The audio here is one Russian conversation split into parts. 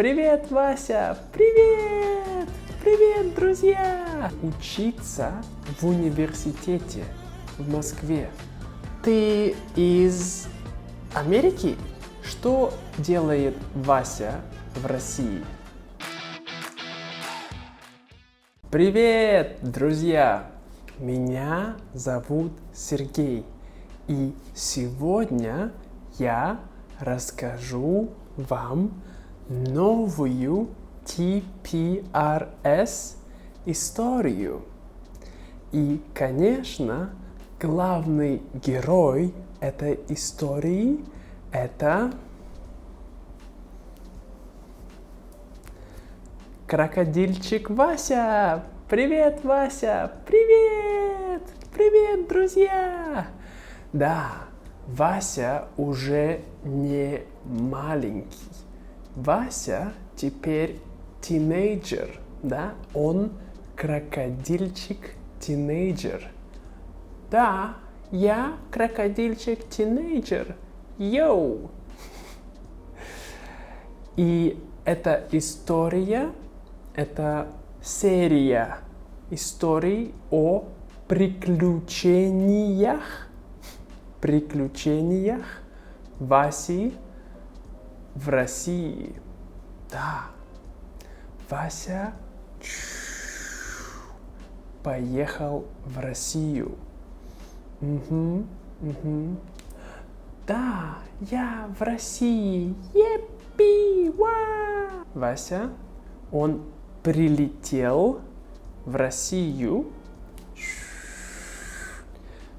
Привет, Вася! Привет! Привет, друзья! Учиться в университете в Москве. Ты из Америки? Что делает Вася в России? Привет, друзья! Меня зовут Сергей. И сегодня я расскажу вам новую TPRS историю. И, конечно, главный герой этой истории – это крокодильчик Вася. Привет, Вася! Привет! Привет, друзья! Да, Вася уже не маленький. Вася теперь тинейджер, да? Он крокодильчик-тинейджер. Да, я крокодильчик-тинейджер. Йоу! И эта история, это серия историй о приключениях Васи в России. Да, Вася поехал в Россию. Да, я в России. Епи! Ва! Вася, он прилетел в Россию,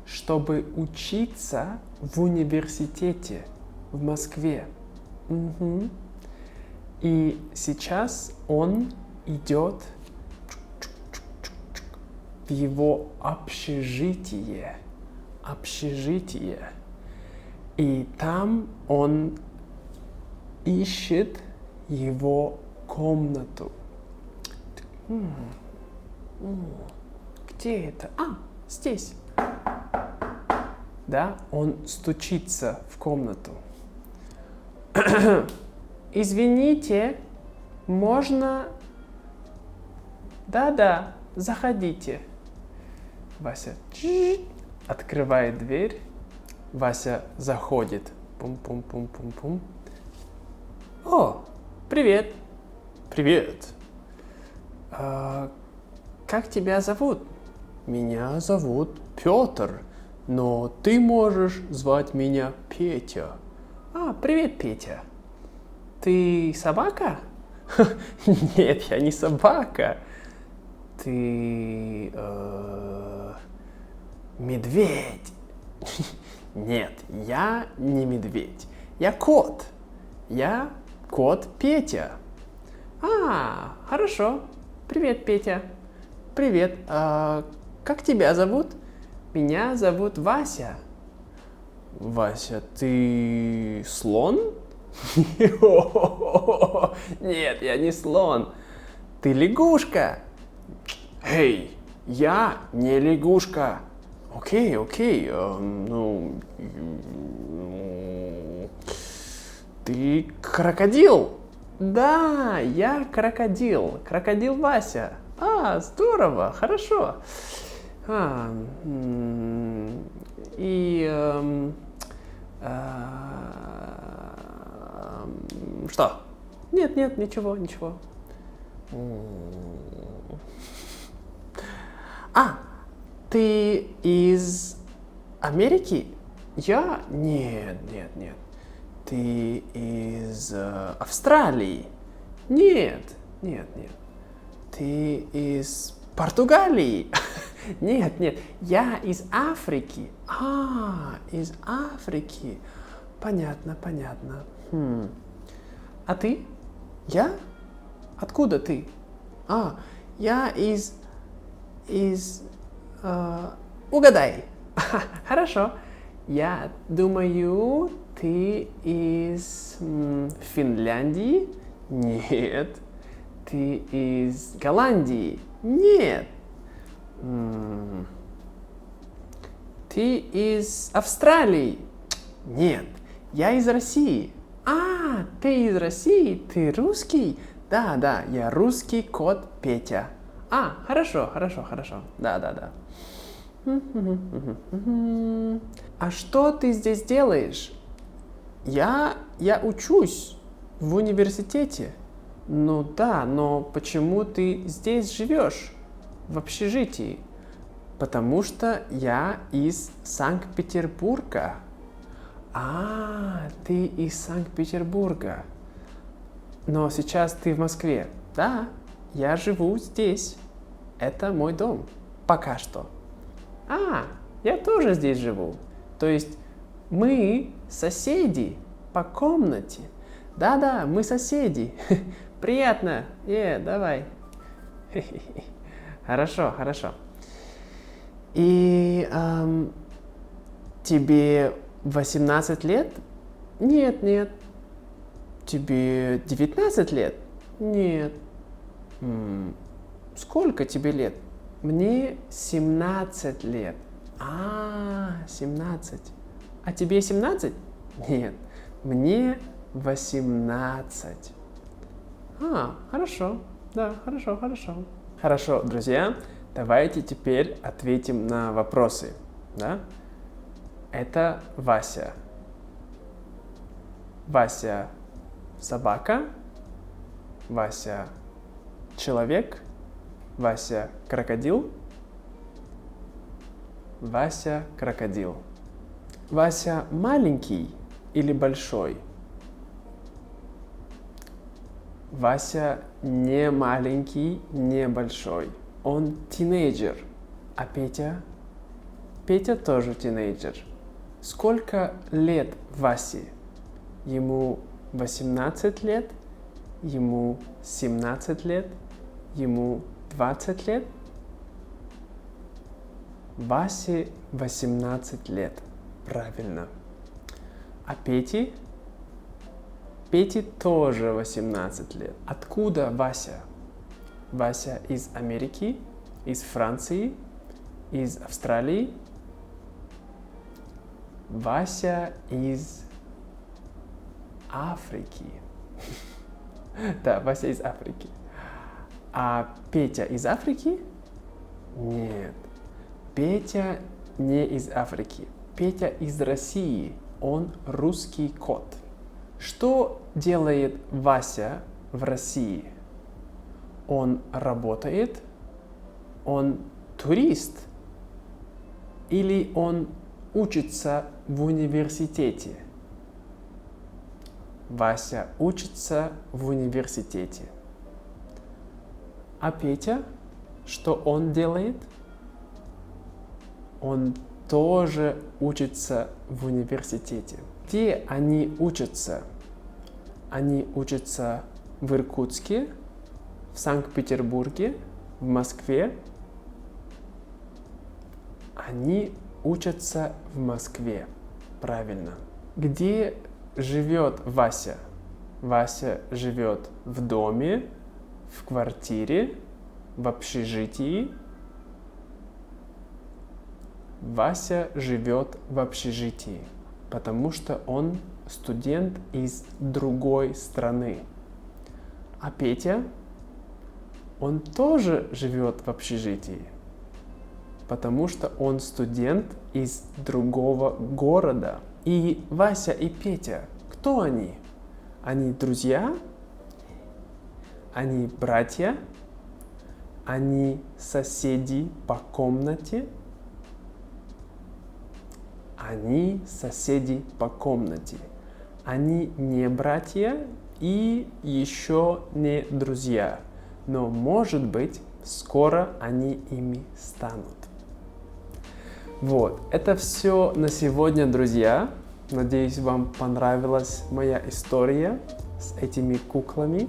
чтобы учиться в университете в Москве. И сейчас он идет в его общежитие. И там он ищет его комнату. Где это? А, здесь. Да, он стучится в комнату. Извините, можно? Да, заходите. Вася открывает дверь. Вася заходит. Пум-пум-пум-пум-пум. О, привет. Привет. Как тебя зовут? Меня зовут Петр, но ты можешь звать меня Петя. А, привет, Петя. Ты собака? Нет, я не собака. Ты медведь. Нет, я не медведь. Я кот. Я кот Петя. А, хорошо. Привет, Петя. Привет. Как тебя зовут? Меня зовут Вася. Вася, ты слон? Нет, я не слон. Ты лягушка. Эй, я не лягушка. Окей. Ты крокодил. Да, я крокодил. Крокодил Вася. А, здорово, хорошо. Что? Нет, ничего. А, ты из Америки? Я? Нет. Ты из Австралии? Нет. Ты из Португалии? Нет, я из Африки. А, из Африки. Понятно. А ты? Я? Откуда ты? А, я из... Угадай. Хорошо. Я думаю, ты из Финляндии? Нет. Ты из Голландии? Нет. Ты из Австралии? Нет. Я из России. А, ты из России? Ты русский? Да, да, я русский кот Петя. А, хорошо, хорошо, хорошо. Да, да, да. А что ты здесь делаешь? Я учусь в университете. Ну да, но почему ты здесь живешь? В общежитии? Потому что я из Санкт-Петербурга. А, ты из Санкт-Петербурга. Но сейчас ты в Москве. Да, я живу здесь. Это мой дом. Пока что. А, я тоже здесь живу. То есть мы соседи по комнате. Да-да, мы соседи. Приятно. Давай. Хорошо, хорошо. И тебе 18 лет? Нет, нет. Тебе 19 лет? Нет. Сколько тебе лет? Мне 17 лет. А, 17. А тебе 17? Нет. Мне 18. А, хорошо. Да, хорошо, хорошо. Хорошо, друзья, давайте теперь ответим на вопросы. Да? Это Вася. Вася собака. Вася человек. Вася крокодил. Вася крокодил. Вася маленький или большой? Вася не маленький, не большой. Он тинейджер. А Петя? Петя тоже тинейджер. Сколько лет Васе? Ему 18 лет? Ему 17 лет? Ему 20 лет? Васе 18 лет. Правильно. А Пете? Пете тоже 18 лет. Откуда Вася? Вася из Америки, из Франции, из Австралии? Вася из Африки. Да, Вася из Африки. А Петя из Африки? Нет. Петя не из Африки. Петя из России. Он русский кот. Что делает Вася в России? Он работает? Он турист? Или он учится в университете? Вася учится в университете. А Петя? Что он делает? Он тоже учится в университете. Где они учатся? Они учатся в Иркутске, в Санкт-Петербурге, в Москве. Они учатся в Москве. Правильно. Где живет Вася? Вася живет в доме, в квартире, в общежитии. Вася живет в общежитии, потому что он студент из другой страны. А Петя, он тоже живет в общежитии, потому что он студент из другого города. И Вася и Петя, кто они? Они друзья? Они братья? Они соседи по комнате? Они соседи по комнате. Они не братья и еще не друзья. Но, может быть, скоро они ими станут. Вот, это все на сегодня, друзья. Надеюсь, вам понравилась моя история с этими куклами.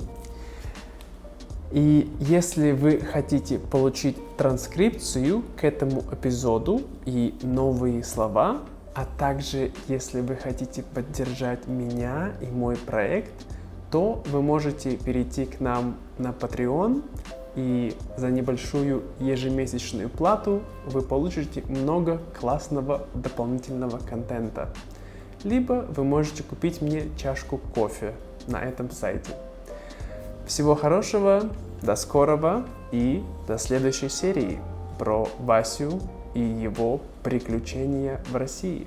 И если вы хотите получить транскрипцию к этому эпизоду и новые слова, а также если вы хотите поддержать меня и мой проект, то вы можете перейти к нам на Patreon, и за небольшую ежемесячную плату вы получите много классного дополнительного контента. либо вы можете купить мне чашку кофе на этом сайте. Всего хорошего, до скорого и до следующей серии про Васю и его приключения в России.